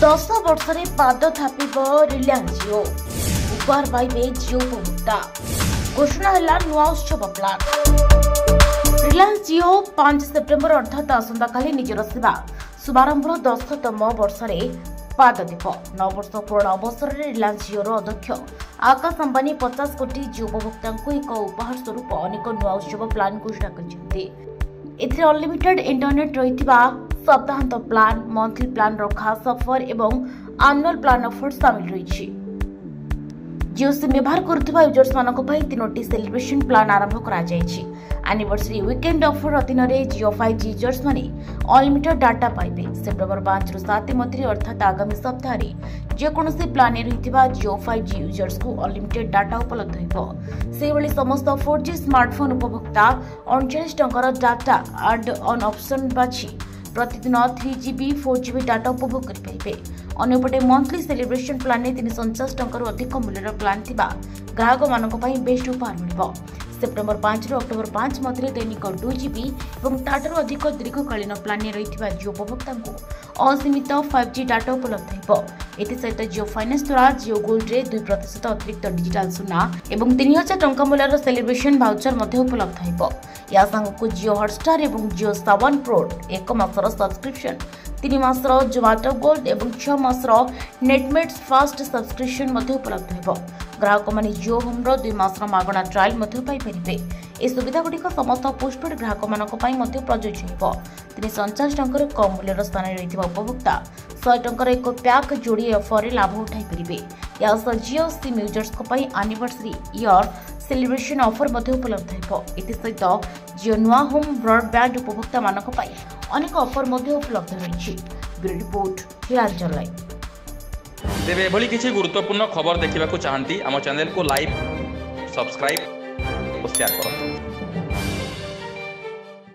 10 ବର୍ଷରେ ପାଦ ଥାପିବ ରିଲାଏନ୍ସ ଜିଓ। ଉପହାର ପାଇବେ ଜିଓ ଉପଭୋକ୍ତା। ଘୋଷଣା ହେଲା ନୂଆ ଉତ୍ସବ ପ୍ଲାନ୍। ରିଲାଏନ୍ସ ଜିଓ 5 ସେପ୍ଟେମ୍ବର ଅର୍ଥାତ୍ ଆସନ୍ତାକାଲି ନିଜର ସେବା ଶୁଭାରମ୍ଭର 10ତମ ବର୍ଷରେ ପାଦ ଦେବ। 9 ବର୍ଷ ପୂରଣ ଅବସରରେ ରିଲାଏନ୍ସ ଜିଓର ଅଧ୍ୟକ୍ଷ ଆକାଶ ଅମ୍ବାନୀ 50 କୋଟି ଜିଓ ଉପଭୋକ୍ତାଙ୍କୁ ଏକ ଉପହାର ସ୍ୱରୂପ ଅନେକ ନୂଆ ଉତ୍ସବ ପ୍ଲାନ୍ ଘୋଷଣା କରିଛନ୍ତି। ଏଥିରେ ଅନଲିମିଟେଡ୍ ଇଣ୍ଟରନେଟ୍ ରହିଥିବା सप्ताहांत प्लान, मंथली प्लान रखा सफर एवं आनुअल प्लान ऑफर शामिल रही। जियो सिम व्यवहार करुवा यूजर्स मानक पई 3टी सेलिब्रेशन प्लान आरंभ करा जायछि। एनिवर्सरी वीकेंड ऑफर अधीन जियो 5G यूजर्स माने अनलिमिटेड डाटा पाइबे। सेप्टेम्बर 5 रु 7 मध्य अर्थात आगामी सप्ताह जेकोसी प्लान रही जियो 5G यूजर्स को अनलिमिटेड डाटा उपलब्ध हो। समस्त 4G स्मार्टफोन उपभोक्ता 39 टंकार डाटा एड ऑन ऑप्शन बाछि प्रतिदिन 3GB 4GB डाटा उपभोग करेंगे। अन्यपटे मंथली सेलिब्रेशन प्लान 350 टंकार अधिक मूल्यर प्लान थिबा ग्राहक मानक पई बेस्ट उपहार मिलिबो। सेप्टेम्बर 5 रु अक्टोबर 5 मध्य दैनिक 2GB और ताठर अधिक दीर्घकालीन प्लान रही जियो उपभोक्ता असीमित 5G डाटा उपलब्ध हो। एसत जियो फाइनेंस द्वारा जियो गोल्ड रे 2% अतिरिक्त डिजिटल सुना और 3000 टंका मूल्यर सेलिब्रेशन भाउचर उपलब्ध हो। या सांगक जियो हॉटस्टार और जियो सावन प्रो 1 मासर सब्सक्रिप्शन, 3 मासर जोमाटो गोल्ड और 6 मासर नेटमेट्स फास्ट सब्सक्रिप्शन उपलब्ध हो। ग्राहक माने जियो होम 2 मासर मागणा ट्रायल पाइपर। ए सुविधा गुड़िक समस्त पोस्टपेड ग्राहक मानक प्रযোज्य हो। 349 टंकार कम मूल्यर स्थान रही उपभोक्ता 100 टंकार एक पैक जोड़ी ऑफर लाभ उठाई पारे। या Jio SIM users anniversary year celebration offer उपलब्ध हो। सहित जियो नुआ होम ब्रॉडबैंड उपभोक्ता मानक अनेक ऑफर उपलब्ध रही। Bureau report Hiranchal live. तेरे एभली किसी गुरुत्वपूर्ण खबर देखा चाहती आम चैनल को लाइक, सब्सक्राइब और शेयर करो।